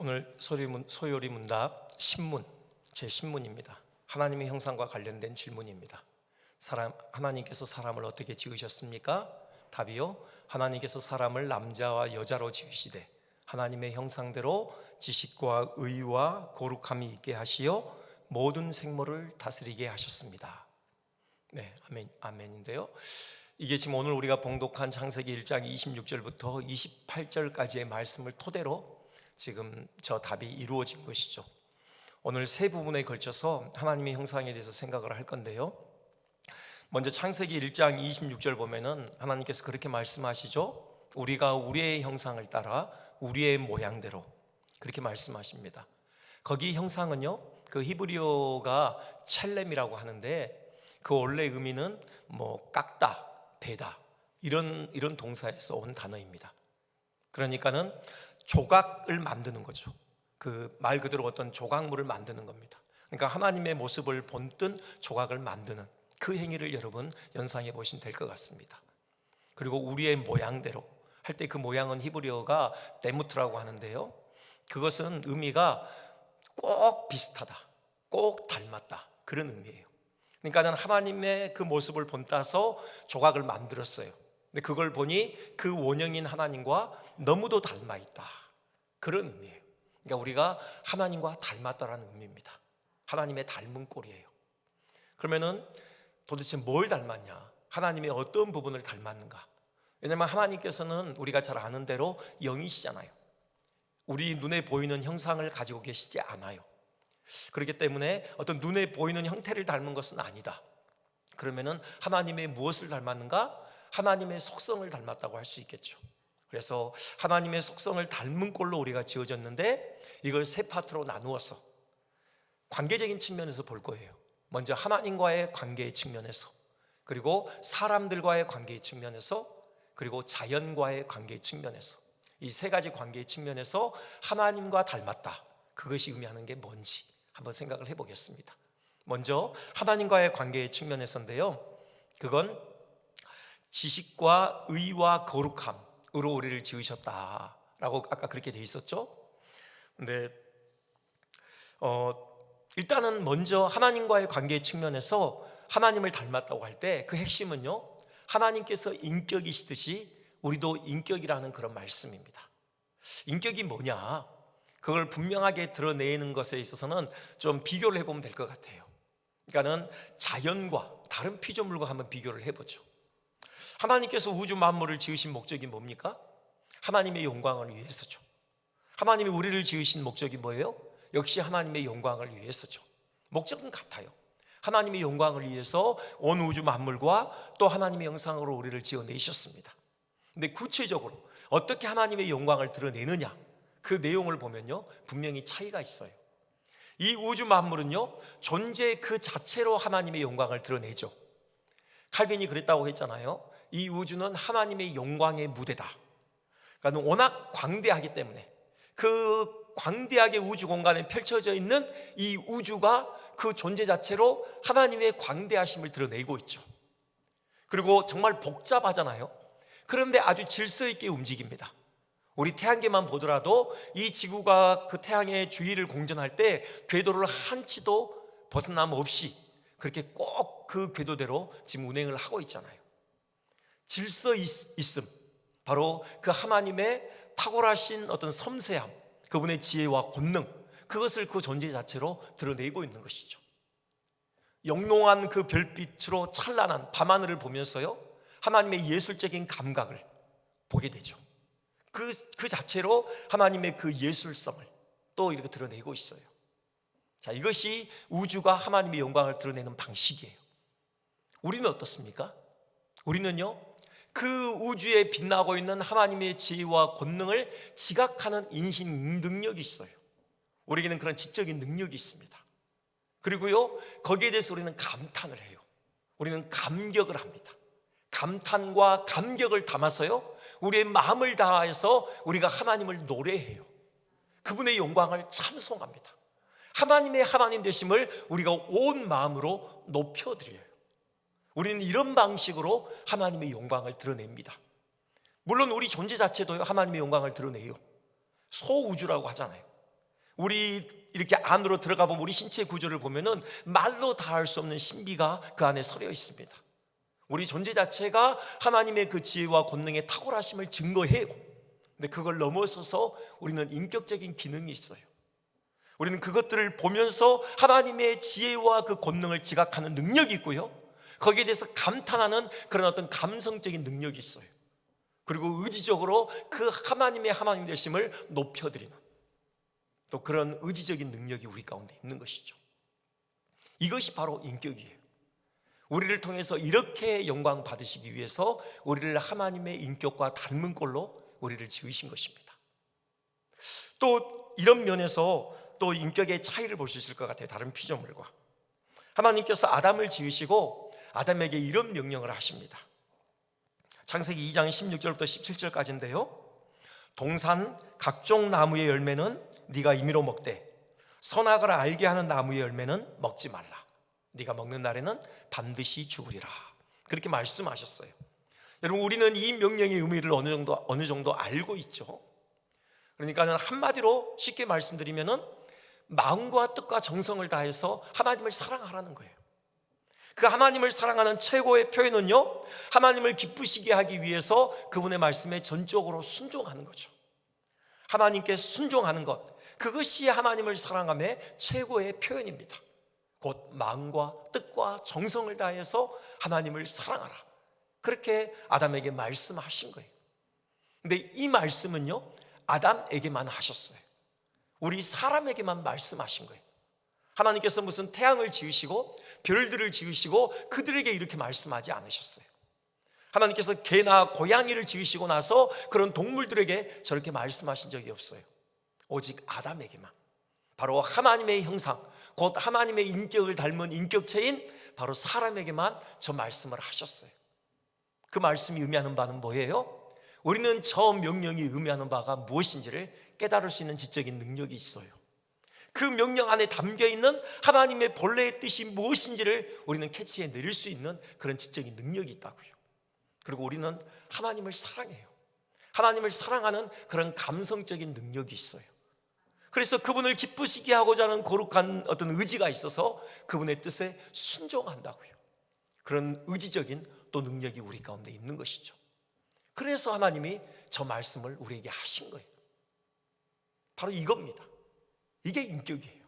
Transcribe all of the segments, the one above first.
오늘 소요리 문답 신문, 제 신문입니다. 하나님의 형상과 관련된 질문입니다. 하나님께서 사람을 어떻게 지으셨습니까? 답이요, 하나님께서 사람을 남자와 여자로 지으시되 하나님의 형상대로 지식과 의와 거룩함이 있게 하시어 모든 생물을 다스리게 하셨습니다. 네, 아멘인데요. 이게 지금 오늘 우리가 봉독한 창세기 1장 26절부터 28절까지의 말씀을 토대로 지금 저 답이 이루어진 것이죠. 오늘 세 부분에 걸쳐서 하나님의 형상에 대해서 생각을 할 건데요. 먼저 창세기 1장 26절 보면은 하나님께서 그렇게 말씀하시죠. 우리가 우리의 형상을 따라 우리의 모양대로, 그렇게 말씀하십니다. 거기 형상은요, 그 히브리어가 첼렘이라고 하는데 그 원래 의미는 깎다, 베다 이런 동사에서 온 단어입니다. 그러니까는 조각을 만드는 거죠. 그 말 그대로 어떤 조각물을 만드는 겁니다. 그러니까 하나님의 모습을 본뜬 조각을 만드는 그 행위를 여러분 연상해 보시면 될 것 같습니다. 그리고 우리의 모양대로 할 때 그 모양은 히브리어가 데무트라고 하는데요, 그것은 의미가 꼭 비슷하다, 꼭 닮았다, 그런 의미예요. 그러니까 하나님의 그 모습을 본따서 조각을 만들었어요. 근데 그걸 보니 그 원형인 하나님과 너무도 닮아 있다, 그런 의미예요. 그러니까 우리가 하나님과 닮았다라는 의미입니다. 하나님의 닮은 꼴이에요. 그러면은 도대체 뭘 닮았냐? 하나님의 어떤 부분을 닮았는가? 왜냐하면 하나님께서는 우리가 잘 아는 대로 영이시잖아요. 우리 눈에 보이는 형상을 가지고 계시지 않아요. 그렇기 때문에 어떤 눈에 보이는 형태를 닮은 것은 아니다. 그러면은 하나님의 무엇을 닮았는가? 하나님의 속성을 닮았다고 할 수 있겠죠. 그래서 하나님의 속성을 닮은 꼴로 우리가 지어졌는데 이걸 세 파트로 나누어서 관계적인 측면에서 볼 거예요. 먼저 하나님과의 관계의 측면에서, 그리고 사람들과의 관계의 측면에서, 그리고 자연과의 관계의 측면에서, 이 세 가지 관계의 측면에서 하나님과 닮았다, 그것이 의미하는 게 뭔지 한번 생각을 해보겠습니다. 먼저 하나님과의 관계의 측면에서인데요, 그건 지식과 의와 거룩함으로 우리를 지으셨다라고 아까 그렇게 돼 있었죠. 근데 일단은 먼저 하나님과의 관계의 측면에서 하나님을 닮았다고 할 때 그 핵심은요, 하나님께서 인격이시듯이 우리도 인격이라는 그런 말씀입니다. 인격이 뭐냐? 그걸 분명하게 드러내는 것에 있어서는 좀 비교를 해보면 될 것 같아요. 그러니까는 자연과 다른 피조물과 한번 비교를 해보죠. 하나님께서 우주 만물을 지으신 목적이 뭡니까? 하나님의 영광을 위해서죠. 하나님이 우리를 지으신 목적이 뭐예요? 역시 하나님의 영광을 위해서죠. 목적은 같아요. 하나님의 영광을 위해서 온 우주 만물과 또 하나님의 형상으로 우리를 지어내셨습니다. 근데 구체적으로 어떻게 하나님의 영광을 드러내느냐, 그 내용을 보면요, 분명히 차이가 있어요. 이 우주 만물은요, 존재 그 자체로 하나님의 영광을 드러내죠. 칼빈이 그랬다고 했잖아요. 이 우주는 하나님의 영광의 무대다. 그러니까 워낙 광대하기 때문에 그 광대하게 우주 공간에 펼쳐져 있는 이 우주가 그 존재 자체로 하나님의 광대하심을 드러내고 있죠. 그리고 정말 복잡하잖아요. 그런데 아주 질서 있게 움직입니다. 우리 태양계만 보더라도 이 지구가 그 태양의 주위를 공전할 때 궤도를 한치도 벗어남 없이 그렇게 꼭 그 궤도대로 지금 운행을 하고 있잖아요. 질서 있음, 바로 그 하나님의 탁월하신 어떤 섬세함, 그분의 지혜와 권능, 그것을 그 존재 자체로 드러내고 있는 것이죠. 영롱한 그 별빛으로 찬란한 밤하늘을 보면서요, 하나님의 예술적인 감각을 보게 되죠. 그 자체로 하나님의 그 예술성을 또 이렇게 드러내고 있어요. 자, 이것이 우주가 하나님의 영광을 드러내는 방식이에요. 우리는 어떻습니까? 우리는요, 그 우주에 빛나고 있는 하나님의 지혜와 권능을 지각하는 인식 능력이 있어요. 우리에게는 그런 지적인 능력이 있습니다. 그리고요, 거기에 대해서 우리는 감탄을 해요. 우리는 감격을 합니다. 감탄과 감격을 담아서요, 우리의 마음을 다해서 우리가 하나님을 노래해요. 그분의 영광을 찬송합니다. 하나님의 하나님 되심을 우리가 온 마음으로 높여드려요. 우리는 이런 방식으로 하나님의 영광을 드러냅니다. 물론 우리 존재 자체도 하나님의 영광을 드러내요. 소우주라고 하잖아요. 우리 이렇게 안으로 들어가 보면 우리 신체 구조를 보면은 말로 다 할 수 없는 신비가 그 안에 서려 있습니다. 우리 존재 자체가 하나님의 그 지혜와 권능의 탁월하심을 증거해요. 근데 그걸 넘어서서 우리는 인격적인 기능이 있어요. 우리는 그것들을 보면서 하나님의 지혜와 그 권능을 지각하는 능력이 있고요, 거기에 대해서 감탄하는 그런 어떤 감성적인 능력이 있어요. 그리고 의지적으로 그 하나님의 하나님 되심을 높여드리는 또 그런 의지적인 능력이 우리 가운데 있는 것이죠. 이것이 바로 인격이에요. 우리를 통해서 이렇게 영광 받으시기 위해서 우리를 하나님의 인격과 닮은 꼴로 우리를 지으신 것입니다. 또 이런 면에서 또 인격의 차이를 볼 수 있을 것 같아요. 다른 피조물과 하나님께서 아담을 지으시고 아담에게 이런 명령을 하십니다. 창세기 2장 16절부터 17절까지인데요, 동산 각종 나무의 열매는 네가 임의로 먹되 선악을 알게 하는 나무의 열매는 먹지 말라. 네가 먹는 날에는 반드시 죽으리라. 그렇게 말씀하셨어요. 여러분, 우리는 이 명령의 의미를 어느 정도 알고 있죠. 그러니까 한마디로 쉽게 말씀드리면은 마음과 뜻과 정성을 다해서 하나님을 사랑하라는 거예요. 그 하나님을 사랑하는 최고의 표현은요, 하나님을 기쁘시게 하기 위해서 그분의 말씀에 전적으로 순종하는 거죠. 하나님께 순종하는 것, 그것이 하나님을 사랑함의 최고의 표현입니다. 곧 마음과 뜻과 정성을 다해서 하나님을 사랑하라, 그렇게 아담에게 말씀하신 거예요. 근데 이 말씀은요, 아담에게만 하셨어요. 우리 사람에게만 말씀하신 거예요. 하나님께서 무슨 태양을 지으시고 별들을 지으시고 그들에게 이렇게 말씀하지 않으셨어요. 하나님께서 개나 고양이를 지으시고 나서 그런 동물들에게 저렇게 말씀하신 적이 없어요. 오직 아담에게만, 바로 하나님의 형상, 곧 하나님의 인격을 닮은 인격체인 바로 사람에게만 저 말씀을 하셨어요. 그 말씀이 의미하는 바는 뭐예요? 우리는 저 명령이 의미하는 바가 무엇인지를 깨달을 수 있는 지적인 능력이 있어요. 그 명령 안에 담겨있는 하나님의 본래의 뜻이 무엇인지를 우리는 캐치해 내릴 수 있는 그런 지적인 능력이 있다고요. 그리고 우리는 하나님을 사랑해요. 하나님을 사랑하는 그런 감성적인 능력이 있어요. 그래서 그분을 기쁘시게 하고자 하는 거룩한 어떤 의지가 있어서 그분의 뜻에 순종한다고요. 그런 의지적인 또 능력이 우리 가운데 있는 것이죠. 그래서 하나님이 저 말씀을 우리에게 하신 거예요. 바로 이겁니다. 이게 인격이에요.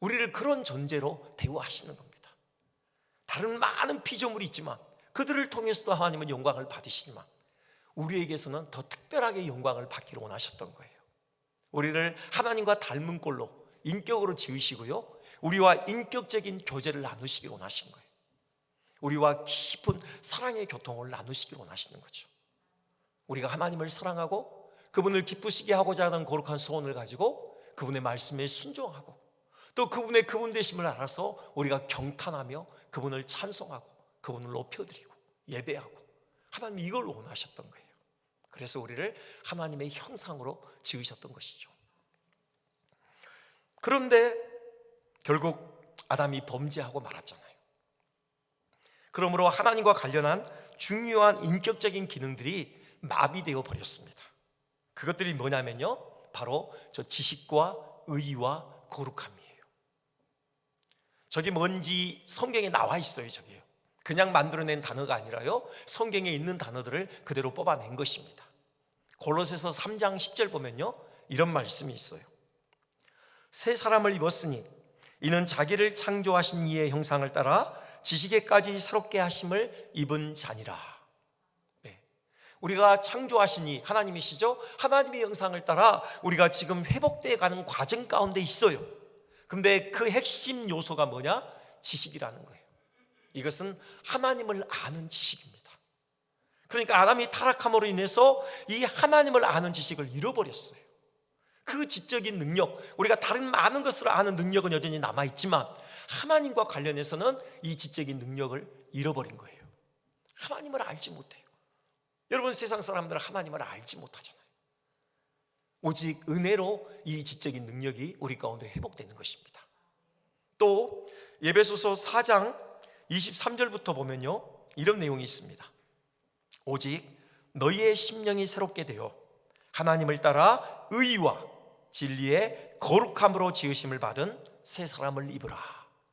우리를 그런 존재로 대우하시는 겁니다. 다른 많은 피조물이 있지만 그들을 통해서도 하나님은 영광을 받으시지만 우리에게서는 더 특별하게 영광을 받기를 원하셨던 거예요. 우리를 하나님과 닮은 꼴로 인격으로 지으시고요, 우리와 인격적인 교제를 나누시길 원하신 거예요. 우리와 깊은 사랑의 교통을 나누시길 원하시는 거죠. 우리가 하나님을 사랑하고 그분을 기쁘시게 하고자 하는 거룩한 소원을 가지고 그분의 말씀에 순종하고 또 그분의 그분 되심을 알아서 우리가 경탄하며 그분을 찬송하고 그분을 높여드리고 예배하고, 하나님 이걸 원하셨던 거예요. 그래서 우리를 하나님의 형상으로 지으셨던 것이죠. 그런데 결국 아담이 범죄하고 말았잖아요. 그러므로 하나님과 관련한 중요한 인격적인 기능들이 마비되어 버렸습니다. 그것들이 뭐냐면요, 바로 저 지식과 의와 거룩함이에요. 저게 뭔지 성경에 나와 있어요. 저게요, 그냥 만들어낸 단어가 아니라요, 성경에 있는 단어들을 그대로 뽑아낸 것입니다. 골로새서 3장 10절 보면요, 이런 말씀이 있어요. 새 사람을 입었으니 이는 자기를 창조하신 이의 형상을 따라 지식에까지 새롭게 하심을 입은 자니라. 네. 우리가 창조하신 이 하나님이시죠. 하나님의 형상을 따라 우리가 지금 회복되어 가는 과정 가운데 있어요. 근데 그 핵심 요소가 뭐냐? 지식이라는 거예요. 이것은 하나님을 아는 지식입니다. 그러니까 아담이 타락함으로 인해서 이 하나님을 아는 지식을 잃어버렸어요. 그 지적인 능력, 우리가 다른 많은 것을 아는 능력은 여전히 남아있지만 하나님과 관련해서는 이 지적인 능력을 잃어버린 거예요. 하나님을 알지 못해요. 여러분, 세상 사람들은 하나님을 알지 못하잖아요. 오직 은혜로 이 지적인 능력이 우리 가운데 회복되는 것입니다. 또 에베소서 4장 23절부터 보면요, 이런 내용이 있습니다. 오직 너희의 심령이 새롭게 되어 하나님을 따라 의와 진리의 거룩함으로 지으심을 받은 새 사람을 입으라.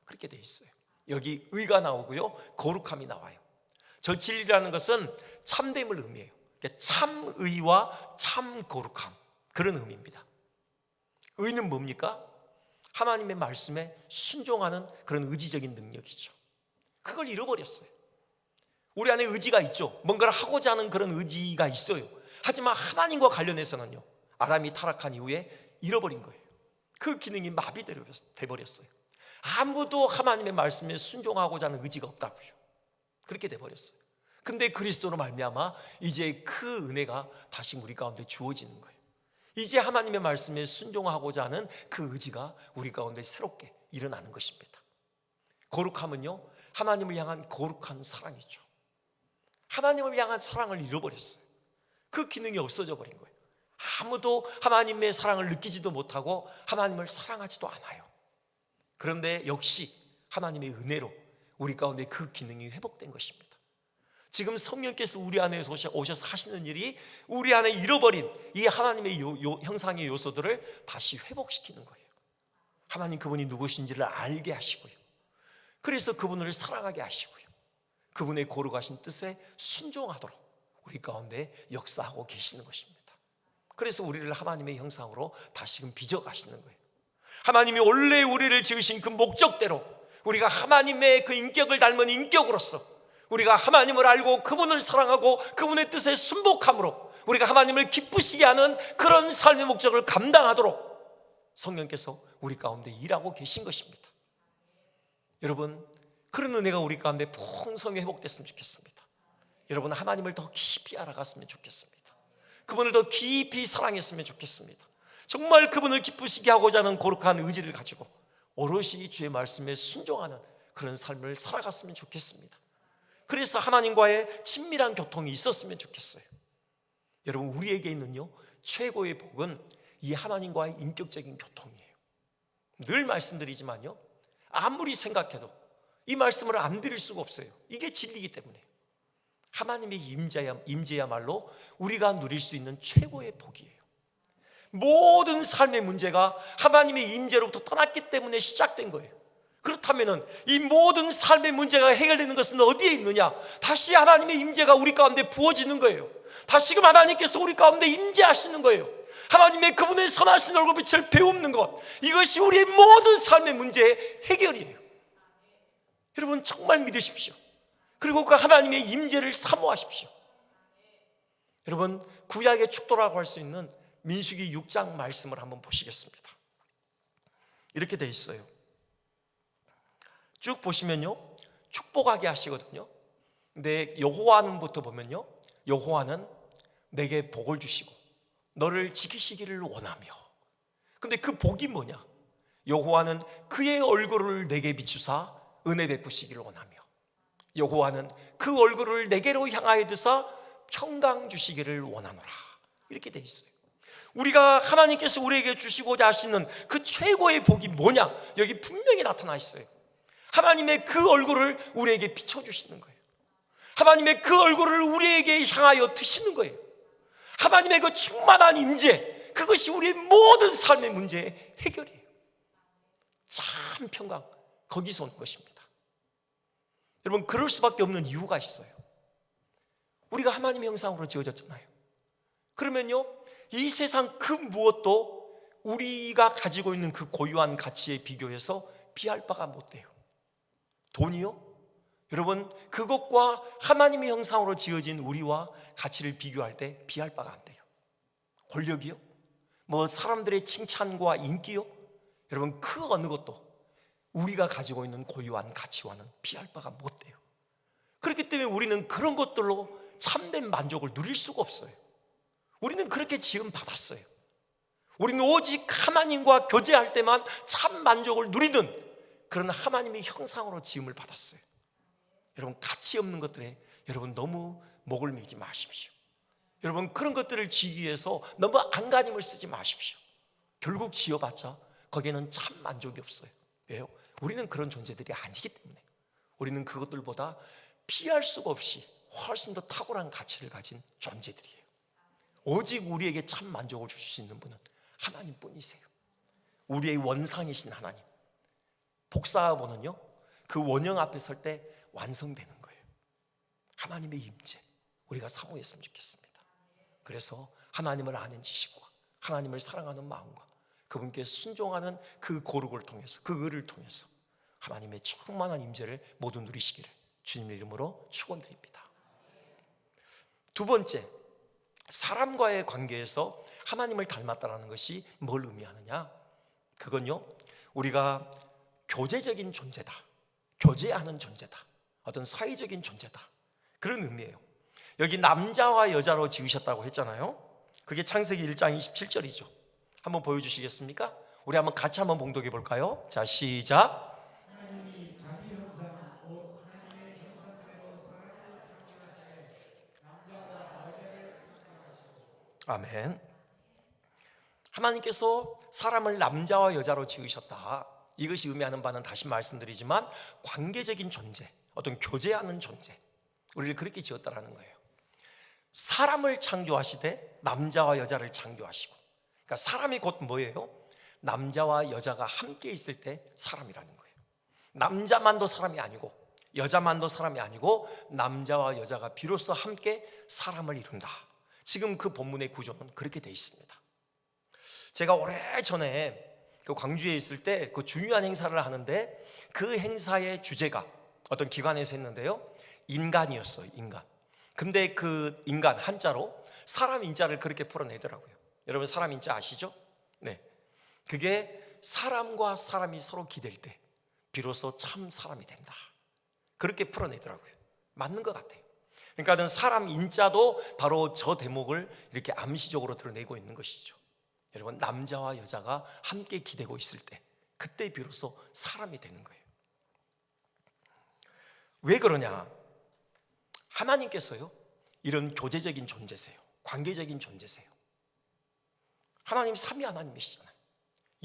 그렇게 돼 있어요. 여기 의가 나오고요, 거룩함이 나와요. 저 진리라는 것은 참됨을 의미해요. 참의와 참 거룩함, 그런 의미입니다. 의는 뭡니까? 하나님의 말씀에 순종하는 그런 의지적인 능력이죠. 그걸 잃어버렸어요. 우리 안에 의지가 있죠. 뭔가를 하고자 하는 그런 의지가 있어요. 하지만 하나님과 관련해서는요, 아담이 타락한 이후에 잃어버린 거예요. 그 기능이 마비되어버렸어요. 아무도 하나님의 말씀에 순종하고자 하는 의지가 없다고요. 그렇게 돼버렸어요. 근데 그리스도로 말미암아 이제 그 은혜가 다시 우리 가운데 주어지는 거예요. 이제 하나님의 말씀에 순종하고자 하는 그 의지가 우리 가운데 새롭게 일어나는 것입니다. 거룩함은요, 하나님을 향한 거룩한 사랑이죠. 하나님을 향한 사랑을 잃어버렸어요. 그 기능이 없어져 버린 거예요. 아무도 하나님의 사랑을 느끼지도 못하고 하나님을 사랑하지도 않아요. 그런데 역시 하나님의 은혜로 우리 가운데 그 기능이 회복된 것입니다. 지금 성령께서 우리 안에 오셔서 하시는 일이 우리 안에 잃어버린 이 하나님의 형상의 요소들을 다시 회복시키는 거예요. 하나님 그분이 누구신지를 알게 하시고요, 그래서 그분을 사랑하게 하시고요, 그분의 거룩하신 뜻에 순종하도록 우리 가운데 역사하고 계시는 것입니다. 그래서 우리를 하나님의 형상으로 다시금 빚어가시는 거예요. 하나님이 원래 우리를 지으신 그 목적대로 우리가 하나님의 그 인격을 닮은 인격으로서 우리가 하나님을 알고 그분을 사랑하고 그분의 뜻에 순복함으로 우리가 하나님을 기쁘시게 하는 그런 삶의 목적을 감당하도록 성령께서 우리 가운데 일하고 계신 것입니다. 여러분, 그런 은혜가 우리 가운데 풍성히 회복됐으면 좋겠습니다. 여러분, 하나님을 더 깊이 알아갔으면 좋겠습니다. 그분을 더 깊이 사랑했으면 좋겠습니다. 정말 그분을 기쁘시게 하고자 하는 거룩한 의지를 가지고 오롯이 주의 말씀에 순종하는 그런 삶을 살아갔으면 좋겠습니다. 그래서 하나님과의 친밀한 교통이 있었으면 좋겠어요. 여러분, 우리에게 있는요, 최고의 복은 이 하나님과의 인격적인 교통이에요. 늘 말씀드리지만요, 아무리 생각해도 이 말씀을 안 드릴 수가 없어요. 이게 진리이기 때문에. 하나님의 임재야말로 우리가 누릴 수 있는 최고의 복이에요. 모든 삶의 문제가 하나님의 임재로부터 떠났기 때문에 시작된 거예요. 그렇다면 이 모든 삶의 문제가 해결되는 것은 어디에 있느냐? 다시 하나님의 임재가 우리 가운데 부어지는 거예요. 다시금 하나님께서 우리 가운데 임재하시는 거예요. 하나님의 그분의 선하신 얼굴빛을 배우는 것, 이것이 우리의 모든 삶의 문제의 해결이에요. 여러분, 정말 믿으십시오. 그리고 그 하나님의 임재를 사모하십시오. 여러분, 구약의 축도라고 할 수 있는 민수기 6장 말씀을 한번 보시겠습니다. 이렇게 돼 있어요. 쭉 보시면요, 축복하게 하시거든요. 근데 여호와는부터 보면요, 여호와는 내게 복을 주시고 너를 지키시기를 원하며. 근데 그 복이 뭐냐? 여호와는 그의 얼굴을 내게 비추사 은혜 베푸시기를 원하며, 여호와는 그 얼굴을 내게로 향하여 드사 평강 주시기를 원하노라. 이렇게 돼 있어요. 우리가 하나님께서 우리에게 주시고자 하시는 그 최고의 복이 뭐냐? 여기 분명히 나타나 있어요. 하나님의 그 얼굴을 우리에게 비춰주시는 거예요. 하나님의 그 얼굴을 우리에게 향하여 드시는 거예요. 하나님의 그 충만한 임재, 그것이 우리의 모든 삶의 문제의 해결이에요. 참 평강, 거기서 오는 것입니다. 여러분, 그럴 수밖에 없는 이유가 있어요. 우리가 하나님의 형상으로 지어졌잖아요. 그러면요, 이 세상 그 무엇도 우리가 가지고 있는 그 고유한 가치에 비교해서 비할 바가 못 돼요. 돈이요? 여러분, 그것과 하나님의 형상으로 지어진 우리와 가치를 비교할 때 비할 바가 안 돼요. 권력이요? 뭐 사람들의 칭찬과 인기요? 여러분, 그 어느 것도 우리가 가지고 있는 고유한 가치와는 비할 바가 못 돼요. 그렇기 때문에 우리는 그런 것들로 참된 만족을 누릴 수가 없어요. 우리는 그렇게 지음 받았어요. 우리는 오직 하나님과 교제할 때만 참 만족을 누리는 그런 하나님의 형상으로 지음을 받았어요. 여러분, 가치 없는 것들에 여러분 너무 목을 매지 마십시오. 여러분, 그런 것들을 지기 위해서 너무 안간힘을 쓰지 마십시오. 결국 지어봤자 거기에는 참 만족이 없어요. 왜요? 우리는 그런 존재들이 아니기 때문에. 우리는 그것들보다 피할 수가 없이 훨씬 더 탁월한 가치를 가진 존재들이에요. 오직 우리에게 참 만족을 주실 수 있는 분은 하나님뿐이세요. 우리의 원상이신 하나님. 복사본은요, 그 원형 앞에 설 때 완성되는 거예요. 하나님의 임재, 우리가 사모했으면 좋겠습니다. 그래서 하나님을 아는 지식과 하나님을 사랑하는 마음과 그분께 순종하는 그 고룩을 통해서, 그 의를 통해서 하나님의 충만한 임재를 모두 누리시기를 주님의 이름으로 축원드립니다. 두 번째, 사람과의 관계에서 하나님을 닮았다는 것이 뭘 의미하느냐? 그건요, 우리가 교제적인 존재다, 교제하는 존재다, 어떤 사회적인 존재다, 그런 의미예요. 여기 남자와 여자로 지으셨다고 했잖아요. 그게 창세기 1장 27절이죠. 한번 보여주시겠습니까? 우리 한번 같이 한번 봉독해 볼까요? 자, 시작. 아멘. 하나님께서 사람을 남자와 여자로 지으셨다. 이것이 의미하는 바는 다시 말씀드리지만 관계적인 존재, 어떤 교제하는 존재, 우리를 그렇게 지었다라는 거예요. 사람을 창조하시되 남자와 여자를 창조하시고, 그러니까 사람이 곧 뭐예요? 남자와 여자가 함께 있을 때 사람이라는 거예요. 남자만도 사람이 아니고 여자만도 사람이 아니고 남자와 여자가 비로소 함께 사람을 이룬다. 지금 그 본문의 구조는 그렇게 돼 있습니다. 제가 오래전에 그 광주에 있을 때 그 중요한 행사를 하는데 그 행사의 주제가 어떤 기관에서 했는데요, 인간이었어요. 인간. 근데 그 인간 한자로 사람 인자를 그렇게 풀어내더라고요. 여러분 사람 인자 아시죠? 네. 그게 사람과 사람이 서로 기댈 때 비로소 참 사람이 된다. 그렇게 풀어내더라고요. 맞는 것 같아요. 그러니까 사람 인자도 바로 저 대목을 이렇게 암시적으로 드러내고 있는 것이죠. 여러분, 남자와 여자가 함께 기대고 있을 때 그때 비로소 사람이 되는 거예요. 왜 그러냐? 하나님께서요, 이런 교제적인 존재세요. 관계적인 존재세요. 하나님 삼위 하나님이시잖아요.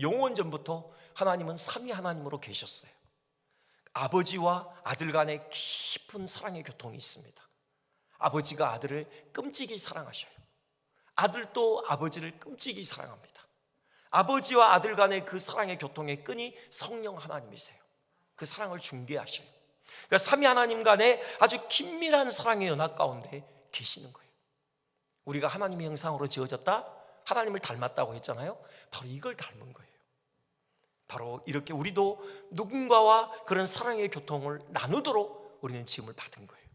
영원 전부터 하나님은 삼위 하나님으로 계셨어요. 아버지와 아들 간의 깊은 사랑의 교통이 있습니다. 아버지가 아들을 끔찍이 사랑하셔요. 아들도 아버지를 끔찍이 사랑합니다. 아버지와 아들 간의 그 사랑의 교통의 끈이 성령 하나님이세요. 그 사랑을 중개하셔요. 그러니까 삼위 하나님 간의 아주 긴밀한 사랑의 연합 가운데 계시는 거예요. 우리가 하나님의 형상으로 지어졌다, 하나님을 닮았다고 했잖아요. 바로 이걸 닮은 거예요. 바로 이렇게 우리도 누군가와 그런 사랑의 교통을 나누도록 우리는 지음을 받은 거예요.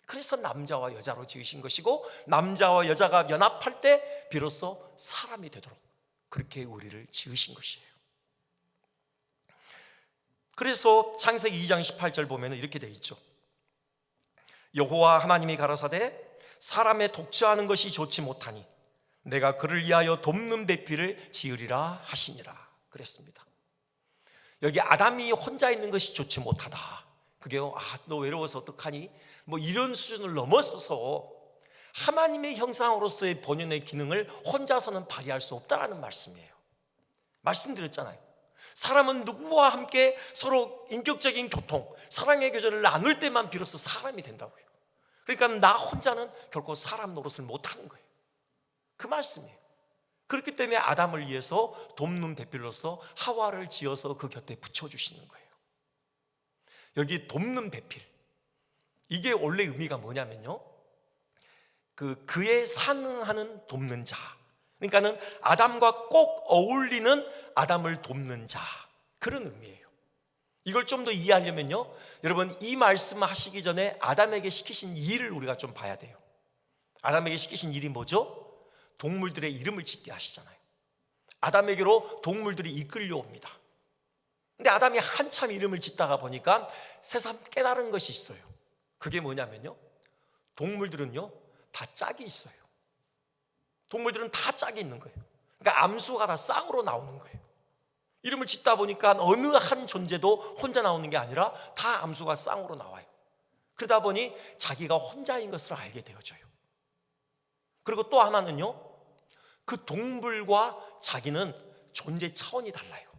그래서 남자와 여자로 지으신 것이고, 남자와 여자가 연합할 때 비로소 사람이 되도록 그렇게 우리를 지으신 것이에요. 그래서 창세기 2장 18절 보면 이렇게 돼 있죠. 여호와 하나님이 가라사대 사람의 독주하는 것이 좋지 못하니 내가 그를 위하여 돕는 배필을 지으리라 하시니라 그랬습니다. 여기 아담이 혼자 있는 것이 좋지 못하다. 그게요, 너 외로워서 어떡하니? 뭐 이런 수준을 넘어서서 하나님의 형상으로서의 본연의 기능을 혼자서는 발휘할 수 없다라는 말씀이에요. 말씀드렸잖아요. 사람은 누구와 함께 서로 인격적인 교통, 사랑의 교제를 나눌 때만 비로소 사람이 된다고요. 그러니까 나 혼자는 결코 사람 노릇을 못하는 거예요. 그 말씀이에요. 그렇기 때문에 아담을 위해서 돕는 배필로서 하와를 지어서 그 곁에 붙여주시는 거예요. 여기 돕는 배필, 이게 원래 의미가 뭐냐면요, 그에 상응하는 돕는 자, 그러니까는 아담과 꼭 어울리는 아담을 돕는 자, 그런 의미예요. 이걸 좀 더 이해하려면요, 여러분 이 말씀 하시기 전에 아담에게 시키신 일을 우리가 좀 봐야 돼요. 아담에게 시키신 일이 뭐죠? 동물들의 이름을 짓게 하시잖아요. 아담에게로 동물들이 이끌려옵니다. 근데 아담이 한참 이름을 짓다가 보니까 새삼 깨달은 것이 있어요. 그게 뭐냐면요, 동물들은요 다 짝이 있어요. 동물들은 다 짝이 있는 거예요. 그러니까 암수가 다 쌍으로 나오는 거예요. 이름을 짓다 보니까 어느 한 존재도 혼자 나오는 게 아니라 다 암수가 쌍으로 나와요. 그러다 보니 자기가 혼자인 것을 알게 되어져요. 그리고 또 하나는요, 그 동물과 자기는 존재 차원이 달라요.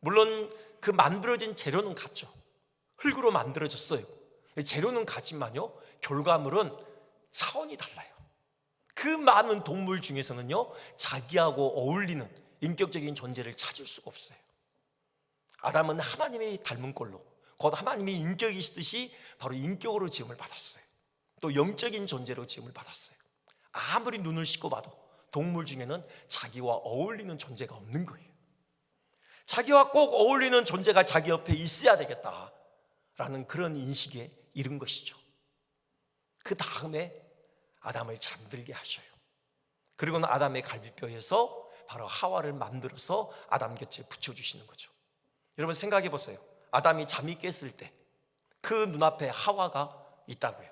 물론 그 만들어진 재료는 같죠. 흙으로 만들어졌어요. 재료는 같지만요, 결과물은 차원이 달라요. 그 많은 동물 중에서는요, 자기하고 어울리는 인격적인 존재를 찾을 수가 없어요. 아담은 하나님의 닮은 꼴로, 곧 하나님의 인격이시듯이 바로 인격으로 지음을 받았어요. 또 영적인 존재로 지음을 받았어요. 아무리 눈을 씻고 봐도 동물 중에는 자기와 어울리는 존재가 없는 거예요. 자기와 꼭 어울리는 존재가 자기 옆에 있어야 되겠다라는 그런 인식에 이른 것이죠. 그 다음에 아담을 잠들게 하셔요. 그리고는 아담의 갈비뼈에서 바로 하와를 만들어서 아담 곁에 붙여주시는 거죠. 여러분 생각해 보세요. 아담이 잠이 깼을 때 그 눈앞에 하와가 있다고요.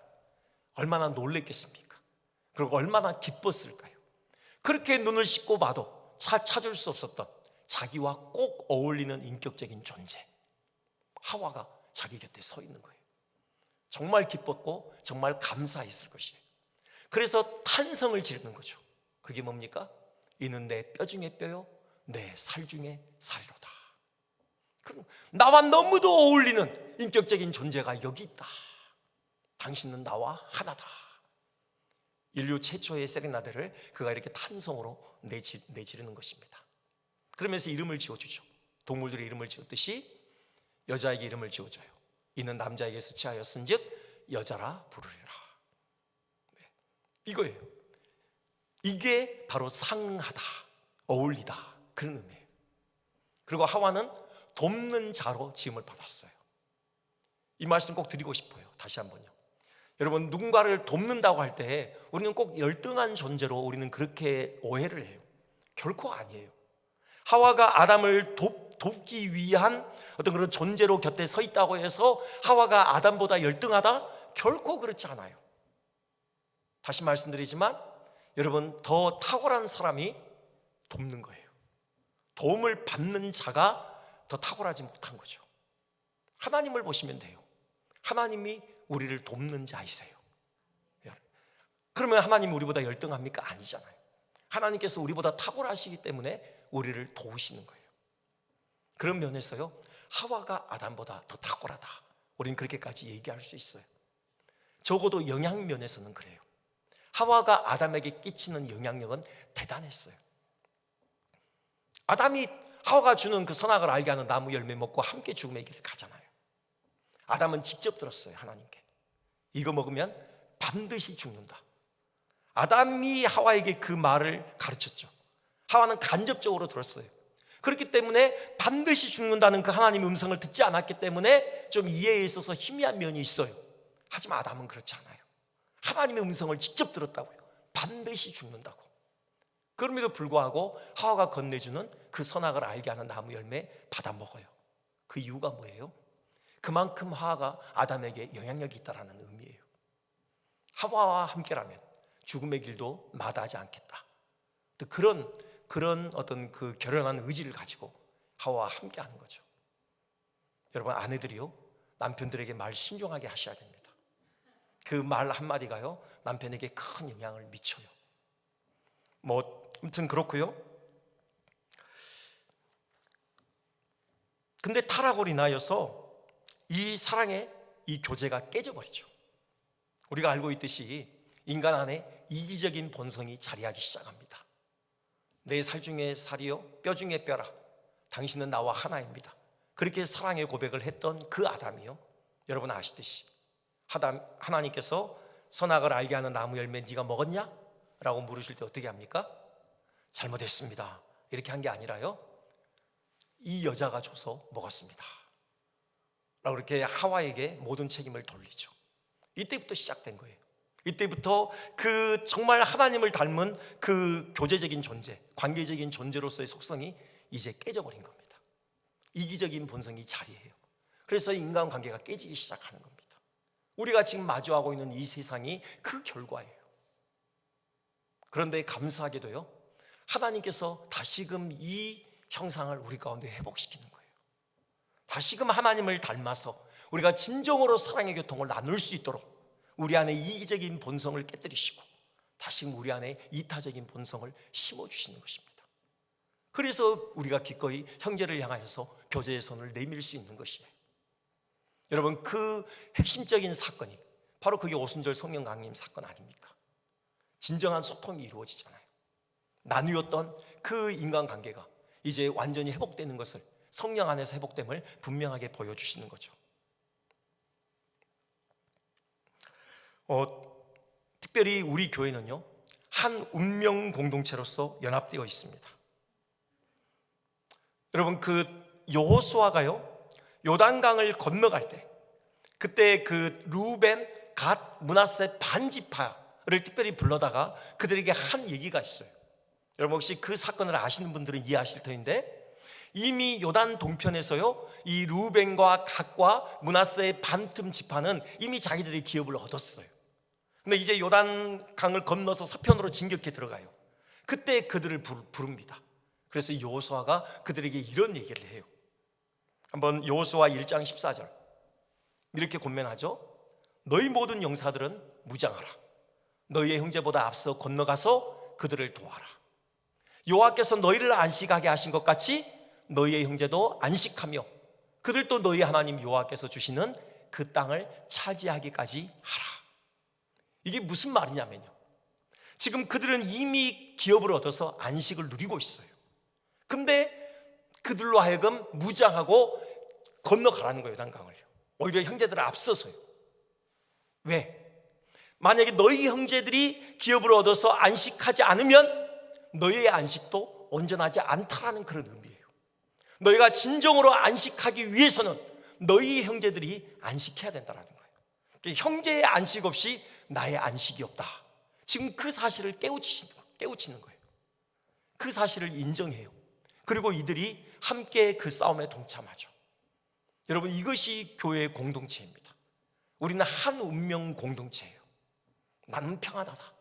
얼마나 놀랬겠습니까? 그리고 얼마나 기뻤을까요? 그렇게 눈을 씻고 봐도 찾을 수 없었던 자기와 꼭 어울리는 인격적인 존재, 하와가 자기 곁에 서 있는 거예요. 정말 기뻤고 정말 감사했을 것이에요. 그래서 탄성을 지르는 거죠. 그게 뭡니까? 이는 내 뼈 중에 뼈요 내 살 중에 살이로다. 그럼 나와 너무도 어울리는 인격적인 존재가 여기 있다. 당신은 나와 하나다. 인류 최초의 세레나데를 그가 이렇게 탄성으로 내지르는 것입니다. 그러면서 이름을 지어주죠. 동물들의 이름을 지었듯이 여자에게 이름을 지어줘요. 이는 남자에게서 취하였은즉 여자라 부르리라. 네, 이거예요. 이게 바로 상하다, 어울리다, 그런 의미예요. 그리고 하와는 돕는 자로 지음을 받았어요. 이 말씀 꼭 드리고 싶어요. 다시 한번요. 여러분, 누군가를 돕는다고 할 때 우리는 꼭 열등한 존재로 우리는 그렇게 오해를 해요. 결코 아니에요. 하와가 아담을 돕기 위한 어떤 그런 존재로 곁에 서 있다고 해서 하와가 아담보다 열등하다? 결코 그렇지 않아요. 다시 말씀드리지만 여러분, 더 탁월한 사람이 돕는 거예요. 도움을 받는 자가 더 탁월하지 못한 거죠. 하나님을 보시면 돼요. 하나님이 우리를 돕는 자이세요. 그러면 하나님이 우리보다 열등합니까? 아니잖아요. 하나님께서 우리보다 탁월하시기 때문에 우리를 도우시는 거예요. 그런 면에서요, 하와가 아담보다 더 탁월하다, 우리는 그렇게까지 얘기할 수 있어요. 적어도 영향 면에서는 그래요. 하와가 아담에게 끼치는 영향력은 대단했어요. 아담이 하와가 주는 그 선악을 알게 하는 나무 열매 먹고 함께 죽음의 길을 가잖아요. 아담은 직접 들었어요. 하나님께 이거 먹으면 반드시 죽는다. 아담이 하와에게 그 말을 가르쳤죠. 하와는 간접적으로 들었어요. 그렇기 때문에 반드시 죽는다는 그 하나님의 음성을 듣지 않았기 때문에 좀 이해에 있어서 희미한 면이 있어요. 하지만 아담은 그렇지 않아요. 하나님의 음성을 직접 들었다고요. 반드시 죽는다고. 그럼에도 불구하고 하와가 건네주는 그 선악을 알게 하는 나무 열매 받아 먹어요. 그 이유가 뭐예요? 그만큼 하와가 아담에게 영향력이 있다는 의미예요. 하와와 함께라면 죽음의 길도 마다하지 않겠다. 그런 어떤 그 결연한 의지를 가지고 하와와 함께하는 거죠. 여러분, 아내들이요, 남편들에게 말 신중하게 하셔야 됩니다. 그 말 한마디가요, 남편에게 큰 영향을 미쳐요. 아무튼 그렇고요. 근데 타락으로 인하여서 이 사랑의 이 교제가 깨져버리죠. 우리가 알고 있듯이 인간 안에 이기적인 본성이 자리하기 시작합니다. 내 살 중에 살이요 뼈 중에 뼈라, 당신은 나와 하나입니다. 그렇게 사랑의 고백을 했던 그 아담이요, 여러분 아시듯이 하나님께서 선악을 알게 하는 나무 열매 네가 먹었냐? 라고 물으실 때 어떻게 합니까? 잘못했습니다, 이렇게 한 게 아니라요, 이 여자가 줘서 먹었습니다 라고 이렇게 하와에게 모든 책임을 돌리죠. 이때부터 시작된 거예요. 이때부터 그 정말 하나님을 닮은 그 교제적인 존재, 관계적인 존재로서의 속성이 이제 깨져버린 겁니다. 이기적인 본성이 자리해요. 그래서 인간관계가 깨지기 시작하는 겁니다. 우리가 지금 마주하고 있는 이 세상이 그 결과예요. 그런데 감사하게도요, 하나님께서 다시금 이 형상을 우리 가운데 회복시키는 거예요. 다시금 하나님을 닮아서 우리가 진정으로 사랑의 교통을 나눌 수 있도록 우리 안에 이기적인 본성을 깨뜨리시고 다시금 우리 안에 이타적인 본성을 심어주시는 것입니다. 그래서 우리가 기꺼이 형제를 향하여서 교제의 손을 내밀 수 있는 것이에요. 여러분, 그 핵심적인 사건이 바로 그게 오순절 성령 강림 사건 아닙니까? 진정한 소통이 이루어지잖아요. 나뉘었던 그 인간관계가 이제 완전히 회복되는 것을, 성령 안에서 회복됨을 분명하게 보여주시는 거죠. 특별히 우리 교회는요, 한 운명 공동체로서 연합되어 있습니다. 여러분, 그 여호수아가요, 요단강을 건너갈 때, 그때 그 루벤, 갓, 므낫세 반지파를 특별히 불러다가 그들에게 한 얘기가 있어요. 여러분 혹시 그 사건을 아시는 분들은 이해하실 터인데, 이미 요단 동편에서요, 이 루벤과 갓과 므낫세의 반틈 지파는 이미 자기들의 기업을 얻었어요. 근데 이제 요단 강을 건너서 서편으로 진격해 들어가요. 그때 그들을 부릅니다. 그래서 여호수아가 그들에게 이런 얘기를 해요. 한번 여호수아 1장 14절 이렇게 권면하죠. 너희 모든 용사들은 무장하라. 너희의 형제보다 앞서 건너가서 그들을 도와라. 여호와께서 너희를 안식하게 하신 것 같이 너희의 형제도 안식하며 그들도 너희 하나님 여호와께서 주시는 그 땅을 차지하기까지 하라. 이게 무슨 말이냐면요, 지금 그들은 이미 기업을 얻어서 안식을 누리고 있어요. 근데 그들로 하여금 무장하고 건너가라는 거예요, 요단강을요. 오히려 형제들을 앞서서요. 왜? 만약에 너희 형제들이 기업을 얻어서 안식하지 않으면 너희의 안식도 온전하지 않다라는 그런 의미예요. 너희가 진정으로 안식하기 위해서는 너희 형제들이 안식해야 된다는 거예요. 그러니까 형제의 안식 없이 나의 안식이 없다. 지금 그 사실을 깨우치는 거예요. 그 사실을 인정해요. 그리고 이들이 함께 그 싸움에 동참하죠. 여러분, 이것이 교회의 공동체입니다. 우리는 한 운명 공동체예요. 나는 평안하다.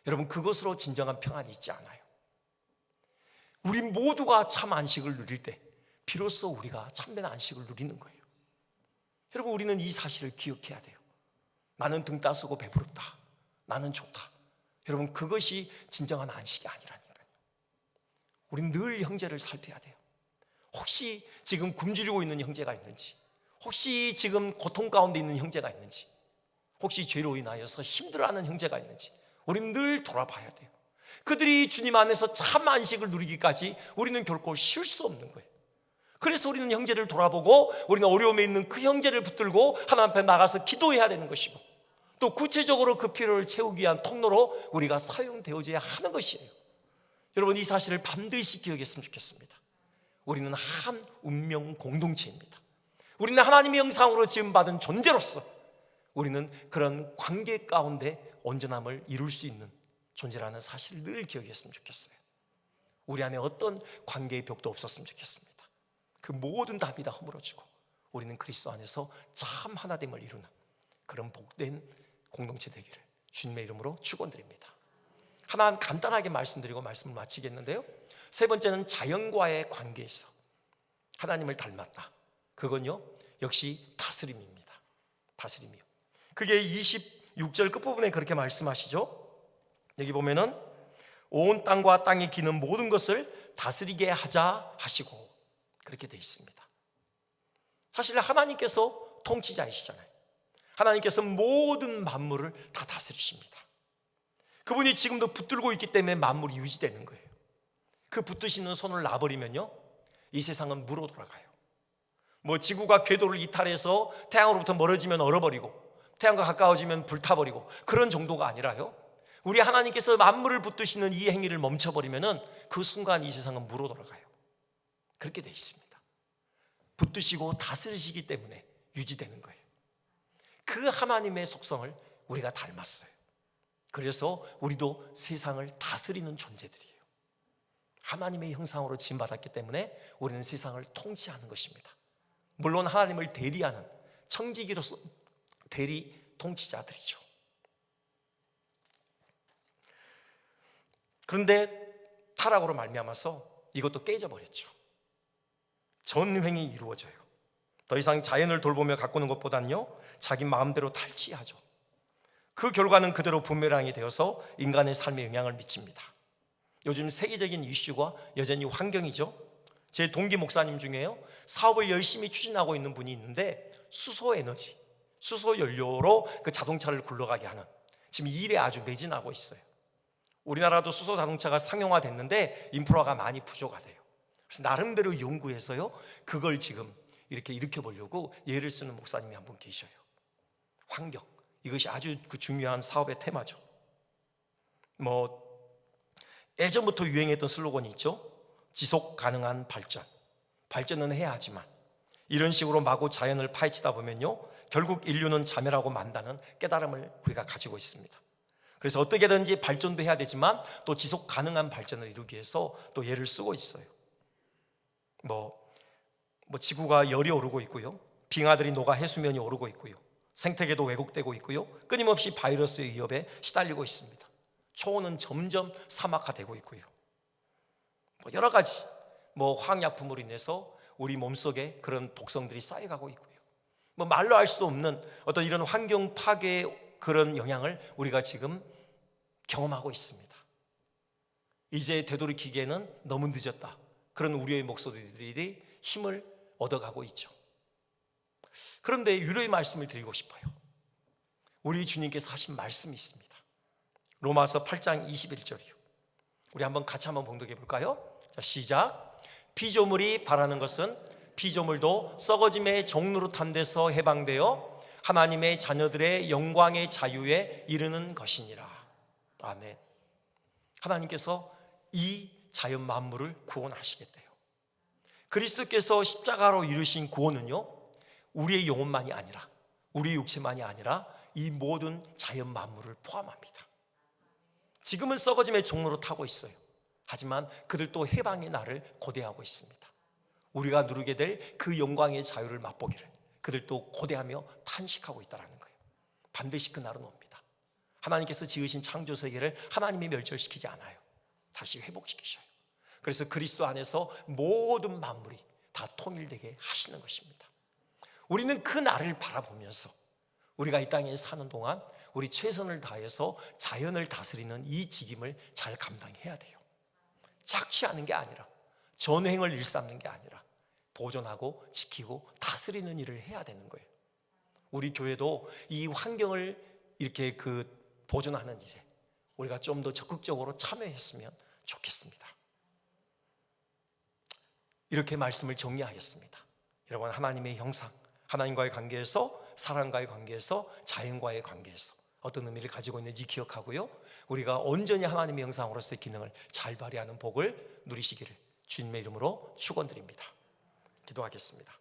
여러분, 그것으로 진정한 평안이 있지 않아요. 우리 모두가 참 안식을 누릴 때 비로소 우리가 참된 안식을 누리는 거예요. 여러분, 우리는 이 사실을 기억해야 돼요. 나는 등 따스고 배부르다. 나는 좋다. 여러분, 그것이 진정한 안식이 아니라니까요. 우리는 늘 형제를 살펴야 돼요. 혹시 지금 굶주리고 있는 형제가 있는지, 혹시 지금 고통 가운데 있는 형제가 있는지, 혹시 죄로 인하여서 힘들어하는 형제가 있는지 우리는 늘 돌아봐야 돼요. 그들이 주님 안에서 참 안식을 누리기까지 우리는 결코 쉴 수 없는 거예요. 그래서 우리는 형제를 돌아보고 우리는 어려움에 있는 그 형제를 붙들고 하나님 앞에 나가서 기도해야 되는 것이고, 또 구체적으로 그 필요를 채우기 위한 통로로 우리가 사용되어져야 하는 것이에요. 여러분, 이 사실을 반드시 기억했으면 좋겠습니다. 우리는 한 운명 공동체입니다. 우리는 하나님의 형상으로 지음받은 존재로서 우리는 그런 관계 가운데 온전함을 이룰 수 있는 존재라는 사실을 늘 기억했으면 좋겠어요. 우리 안에 어떤 관계의 벽도 없었으면 좋겠습니다. 그 모든 답이 다 허물어지고 우리는 그리스도 안에서 참 하나됨을 이루는 그런 복된 공동체 되기를 주님의 이름으로 축원드립니다. 하나 간단하게 말씀드리고 말씀을 마치겠는데요, 세 번째는 자연과의 관계에서 하나님을 닮았다. 그건요, 역시 다스림입니다. 다스림이요. 그게 26절 끝부분에 그렇게 말씀하시죠. 여기 보면은 온 땅과 땅에 기는 모든 것을 다스리게 하자 하시고 그렇게 되어 있습니다. 사실 하나님께서 통치자이시잖아요. 하나님께서 모든 만물을 다 다스리십니다. 그분이 지금도 붙들고 있기 때문에 만물이 유지되는 거예요. 그 붙드시는 손을 놔버리면요, 이 세상은 무로 돌아가요. 뭐 지구가 궤도를 이탈해서 태양으로부터 멀어지면 얼어버리고 태양과 가까워지면 불타버리고 그런 정도가 아니라요, 우리 하나님께서 만물을 붙드시는 이 행위를 멈춰버리면은 그 순간 이 세상은 무로 돌아가요. 그렇게 돼 있습니다. 붙드시고 다스리시기 때문에 유지되는 거예요. 그 하나님의 속성을 우리가 닮았어요. 그래서 우리도 세상을 다스리는 존재들이에요. 하나님의 형상으로 지음받았기 때문에 우리는 세상을 통치하는 것입니다. 물론 하나님을 대리하는 청지기로서 대리 통치자들이죠. 그런데 타락으로 말미암아서 이것도 깨져버렸죠. 전횡이 이루어져요. 더 이상 자연을 돌보며 가꾸는 것보다는요, 자기 마음대로 탈취하죠. 그 결과는 그대로 부메랑이 되어서 인간의 삶에 영향을 미칩니다. 요즘 세계적인 이슈가 여전히 환경이죠. 제 동기 목사님 중에요, 사업을 열심히 추진하고 있는 분이 있는데 수소 연료로 그 자동차를 굴러가게 하는, 지금 이 일에 아주 매진하고 있어요. 우리나라도 수소 자동차가 상용화됐는데 인프라가 많이 부족하대요. 그래서 나름대로 연구해서요, 그걸 지금 이렇게 일으켜 보려고 예를 쓰는 목사님이 한 분 계셔요. 환경, 이것이 아주 그 중요한 사업의 테마죠. 예전부터 유행했던 슬로건이 있죠. 지속 가능한 발전. 발전은 해야 하지만 이런 식으로 마구 자연을 파헤치다 보면요, 결국 인류는 자멸하고 만다는 깨달음을 우리가 가지고 있습니다. 그래서 어떻게든지 발전도 해야 되지만 또 지속 가능한 발전을 이루기 위해서 또 예를 쓰고 있어요. 지구가 열이 오르고 있고요, 빙하들이 녹아 해수면이 오르고 있고요, 생태계도 왜곡되고 있고요, 끊임없이 바이러스의 위협에 시달리고 있습니다. 초원은 점점 사막화되고 있고요, 여러 가지 화학약품으로 인해서 우리 몸속에 그런 독성들이 쌓여가고 있고요, 말로 할 수 없는 어떤 이런 환경 파괴의 그런 영향을 우리가 지금 경험하고 있습니다. 이제 되돌이키기에는 너무 늦었다, 그런 우려의 목소리들이 힘을 얻어가고 있죠. 그런데 위로의 말씀을 드리고 싶어요. 우리 주님께서 하신 말씀이 있습니다. 로마서 8장 21절이요. 우리 한번 같이 한번 봉독해 볼까요? 자, 시작. 피조물이 바라는 것은 피조물도 썩어짐의 종노릇한 데서 해방되어 하나님의 자녀들의 영광의 자유에 이르는 것이니라. 아멘. 하나님께서 이 자연 만물을 구원하시겠대요. 그리스도께서 십자가로 이루신 구원은요, 우리의 영혼만이 아니라, 우리의 육체만이 아니라 이 모든 자연 만물을 포함합니다. 지금은 썩어짐의 종로로 타고 있어요. 하지만 그들도 해방의 날을 고대하고 있습니다. 우리가 누리게 될 그 영광의 자유를 맛보기를 그들도 고대하며 탄식하고 있다는 거예요. 반드시 그 날은 옵니다. 하나님께서 지으신 창조 세계를 하나님이 멸절시키지 않아요. 다시 회복시키셔요. 그래서 그리스도 안에서 모든 만물이 다 통일되게 하시는 것입니다. 우리는 그 날을 바라보면서 우리가 이 땅에 사는 동안 우리 최선을 다해서 자연을 다스리는 이 직임을 잘 감당해야 돼요. 착취하는 게 아니라, 전횡을 일삼는 게 아니라 보존하고 지키고 다스리는 일을 해야 되는 거예요. 우리 교회도 이 환경을 이렇게 보존하는 일에 우리가 좀 더 적극적으로 참여했으면 좋겠습니다. 이렇게 말씀을 정리하겠습니다. 여러분, 하나님의 형상, 하나님과의 관계에서, 사람과의 관계에서, 자연과의 관계에서 어떤 의미를 가지고 있는지 기억하고요, 우리가 온전히 하나님의 형상으로서의 기능을 잘 발휘하는 복을 누리시기를 주님의 이름으로 축원드립니다. 기도하겠습니다.